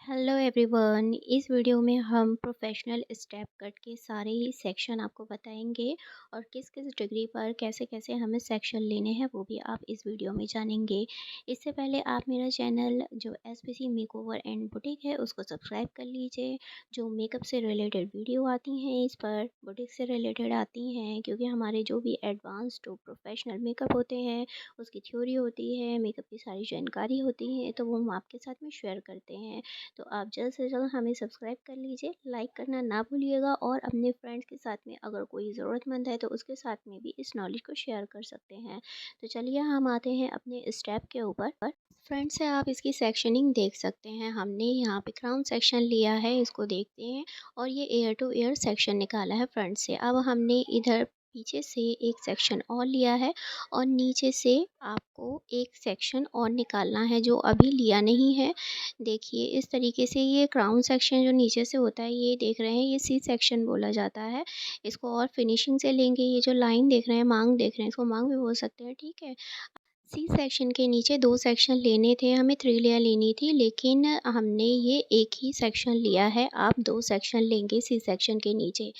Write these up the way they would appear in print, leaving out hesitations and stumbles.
Hello everyone. इस video में हम प्रोफेशनल स्टेप कट के सारे ही सेक्शन आपको बताएंगे और किस किस डिग्री पर कैसे कैसे हमें सेक्शन लेने हैं वो भी आप इस वीडियो में जानेंगे। इससे पहले आप मेरा चैनल जो एसपीसी मेकओवर एंड बुटीक है उसको सब्सक्राइब कर लीजिए। जो मेकअप से रिलेटेड वीडियो आती हैं इस पर बुटीक से रिलेटेड आती हैं, क्योंकि हमारे जो भी एडवांस टू प्रोफेशनल मेकअप होते हैं उसकी थ्योरी होती है, मेकअप की सारी जानकारी होती है, तो वो हम आपके साथ में शेयर करते हैं। तो आप जल्द से जल्द हमें सब्सक्राइब कर लीजिए, लाइक करना ना भूलिएगा और अपने फ्रेंड्स के साथ में अगर कोई ज़रूरतमंद है तो उसके साथ में भी इस नॉलेज को शेयर कर सकते हैं। तो चलिए हम आते हैं अपने स्टेप के ऊपर। फ्रंट से आप इसकी सेक्शनिंग देख सकते हैं। हमने यहाँ पे क्राउन सेक्शन लिया है, इसको देखते हैं, और ये एयर टू एयर सेक्शन निकाला है फ्रंट से। अब हमने इधर पीछे से एक सेक्शन और लिया है और नीचे से आपको एक सेक्शन और निकालना है जो अभी लिया नहीं है। देखिए इस तरीके से ये क्राउन सेक्शन जो नीचे से होता है ये देख रहे हैं, ये सी सेक्शन बोला जाता है। इसको और फिनिशिंग से लेंगे। ये जो लाइन देख रहे हैं, मांग देख रहे हैं, इसको मांग भी बोल सकते हैं, ठीक है। सी सेक्शन के नीचे 2 सेक्शन लेने थे, हमें 3 लेयर लेनी थी, लेकिन हमने ये एक ही सेक्शन लिया है। आप 2 सेक्शन लेंगे सी सेक्शन के नीचे।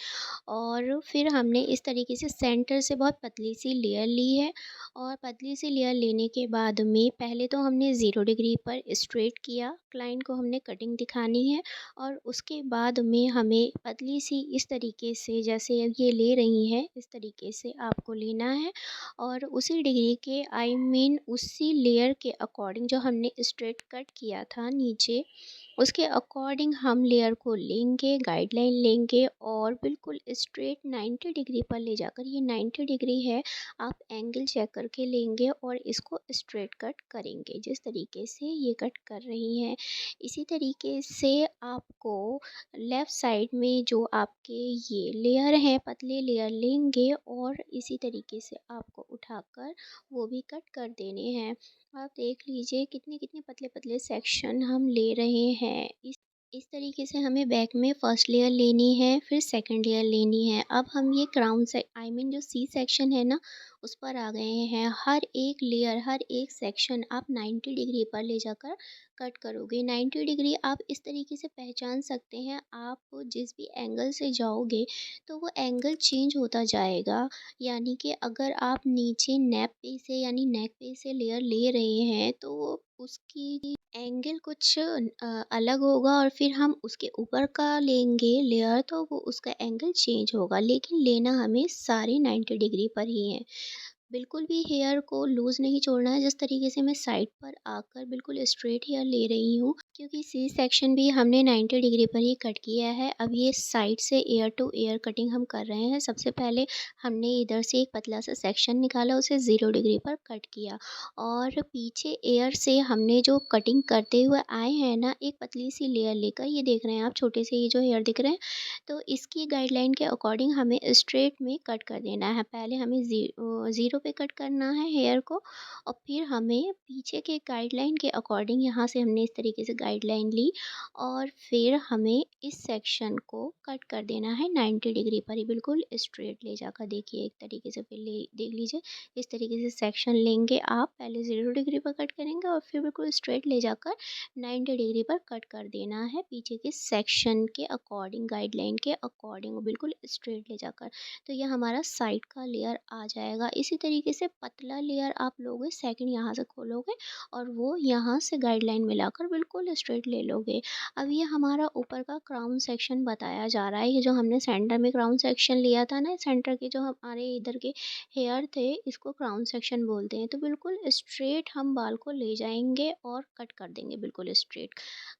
और फिर हमने इस तरीके से सेंटर से बहुत पतली सी लेयर ली है। और पतली सी लेयर लेने के बाद में पहले तो हमने 0 डिग्री पर स्ट्रेट किया, क्लाइंट को हमने कटिंग दिखानी है। और उसके बाद में हमें पतली सी इस तरीके से, जैसे अब ये ले रही हैं इस तरीके से आपको लेना है। और उसी डिग्री के उसी लेयर के अकॉर्डिंग जो हमने स्ट्रेट कट किया था नीचे, उसके अकॉर्डिंग हम लेयर को लेंगे, गाइडलाइन लेंगे और बिल्कुल स्ट्रेट 90 डिग्री पर ले जाकर, ये 90 डिग्री है, आप एंगल चेक करके लेंगे और इसको स्ट्रेट कट करेंगे जिस तरीके से ये कट कर रही हैं। इसी तरीके से आपको लेफ़्ट साइड में जो आपके ये लेयर हैं, पतले लेयर लेंगे और इसी तरीके से आपको उठाकर वो भी कट कर देने हैं। आप देख लीजिए कितने कितने पतले पतले सेक्शन हम ले रहे हैं। इस तरीके से हमें बैक में फर्स्ट लेयर लेनी है, फिर सेकंड लेयर लेनी है। अब हम ये क्राउन से जो सी सेक्शन है ना, उस पर आ गए हैं। हर एक लेयर, हर एक सेक्शन आप 90 डिग्री पर ले जाकर कट करोगे। 90 डिग्री आप इस तरीके से पहचान सकते हैं, आप जिस भी एंगल से जाओगे तो वो एंगल चेंज होता जाएगा। यानी कि अगर आप नीचे नेप पे से यानी नेक पे से लेयर ले रहे हैं तो उसकी एंगल कुछ अलग होगा, और फिर हम उसके ऊपर का लेंगे लेयर तो वो उसका एंगल चेंज होगा, लेकिन लेना हमें सारे 90 डिग्री पर ही है। बिल्कुल भी हेयर को लूज़ नहीं छोड़ना है। जिस तरीके से मैं साइड पर आकर बिल्कुल स्ट्रेट हेयर ले रही हूँ, क्योंकि सी सेक्शन भी हमने 90 डिग्री पर ही कट किया है। अब ये साइड से एयर टू एयर कटिंग हम कर रहे हैं। सबसे पहले हमने इधर से एक पतला सा सेक्शन निकाला, उसे 0 डिग्री पर कट किया और पीछे एयर से हमने जो कटिंग करते हुए आए हैं ना, एक पतली सी लेयर लेकर, ये देख रहे हैं आप छोटे से ये जो हेयर दिख रहे हैं, तो इसकी गाइडलाइन के अकॉर्डिंग हमें स्ट्रेट में कट कर देना है। पहले हमें 0 पे कट करना है हेयर को, और फिर हमें पीछे के गाइडलाइन के अकॉर्डिंग यहाँ से हमने इस तरीके से गाइडलाइन ली और फिर हमें इस सेक्शन को कट कर देना है 90 डिग्री पर ही, बिल्कुल स्ट्रेट ले जाकर। देखिए एक तरीके से फिर ले देख लीजिए, इस तरीके से सेक्शन लेंगे आप, पहले 0 डिग्री पर कट करेंगे और फिर बिल्कुल स्ट्रेट ले जाकर 90 डिग्री पर कट कर देना है पीछे के सेक्शन के अकॉर्डिंग, गाइडलाइन के अकॉर्डिंग बिल्कुल स्ट्रेट ले जाकर। तो ये हमारा साइड का लेयर आ जाएगा। इसी तरीके से पतला लेयर आप लोगे, सेकंड यहाँ से खोलोगे और वो यहाँ से गाइडलाइन मिलाकर बिल्कुल स्ट्रेट ले लोगे। अब ये हमारा ऊपर का क्राउन सेक्शन बताया जा रहा है। ये जो हमने सेंटर में क्राउन सेक्शन लिया था ना, सेंटर के जो हमारे इधर के हेयर थे, इसको क्राउन सेक्शन बोलते हैं। तो बिल्कुल स्ट्रेट हम बाल को ले जाएंगे और कट कर देंगे बिल्कुल स्ट्रेट।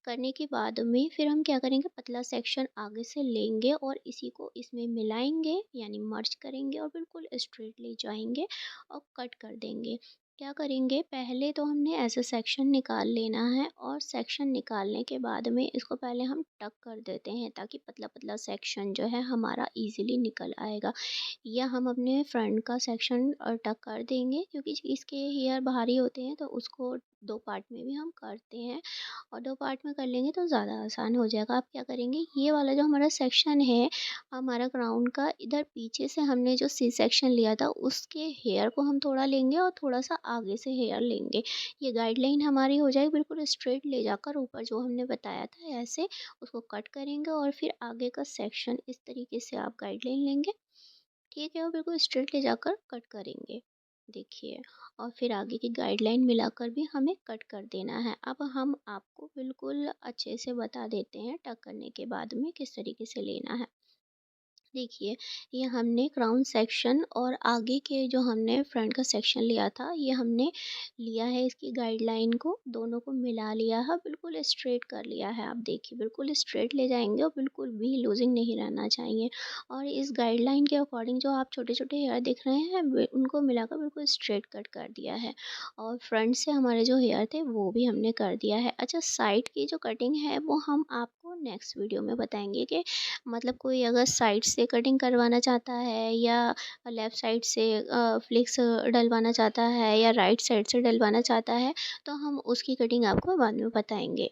करने के बाद में फिर हम क्या करेंगे, पतला सेक्शन आगे से लेंगे और इसी को इसमें मिलाएंगे यानी मर्ज करेंगे और बिल्कुल स्ट्रेट ले जाएंगे और कट कर देंगे। क्या करेंगे, पहले तो हमने ऐसे सेक्शन निकाल लेना है और सेक्शन निकालने के बाद में इसको पहले हम टक कर देते हैं, ताकि पतला पतला सेक्शन जो है हमारा इजीली निकल आएगा। या हम अपने फ्रंट का सेक्शन टक कर देंगे, क्योंकि इसके हेयर भारी होते हैं तो उसको 2 पार्ट में भी हम करते हैं, और 2 पार्ट में कर लेंगे तो ज़्यादा आसान हो जाएगा। आप क्या करेंगे, ये वाला जो हमारा सेक्शन है हमारा ग्राउंड का, इधर पीछे से हमने जो सी सेक्शन लिया था उसके हेयर को हम थोड़ा लेंगे और थोड़ा-सा आगे से हेयर लेंगे। ये गाइडलाइन हमारी हो जाएगी, बिल्कुल स्ट्रेट ले जाकर ऊपर जो हमने बताया था ऐसे उसको कट करेंगे, और फिर आगे का सेक्शन इस तरीके से आप गाइडलाइन लेंगे, ठीक है? और बिल्कुल स्ट्रेट ले जाकर कट करेंगे। देखिए, और फिर आगे की गाइडलाइन मिलाकर भी हमें कट कर देना है। अब हम आपको बिल्कुल अच्छे से बता देते हैं टक करने के बाद में किस तरीके से लेना है। देखिए, ये हमने क्राउन सेक्शन और आगे के जो हमने फ्रंट का सेक्शन लिया था, ये हमने लिया है, इसकी गाइडलाइन को दोनों को मिला लिया है, बिल्कुल स्ट्रेट कर लिया है। आप देखिए बिल्कुल स्ट्रेट ले जाएंगे और बिल्कुल भी लूजिंग नहीं रहना चाहिए। और इस गाइडलाइन के अकॉर्डिंग जो आप छोटे छोटे हेयर दिख रहे हैं उनको मिलाकर बिल्कुल स्ट्रेट कट कर दिया है। और फ्रंट से हमारे जो हेयर थे वो भी हमने कर दिया है। अच्छा, साइड की जो कटिंग है वो हम आपको नेक्स्ट वीडियो में बताएंगे कि मतलब कोई अगर साइड से कटिंग करवाना चाहता है या लेफ़्ट साइड से फ्लिक्स डलवाना चाहता है या राइट साइड से डलवाना चाहता है, तो हम उसकी कटिंग आपको बाद में बताएँगे।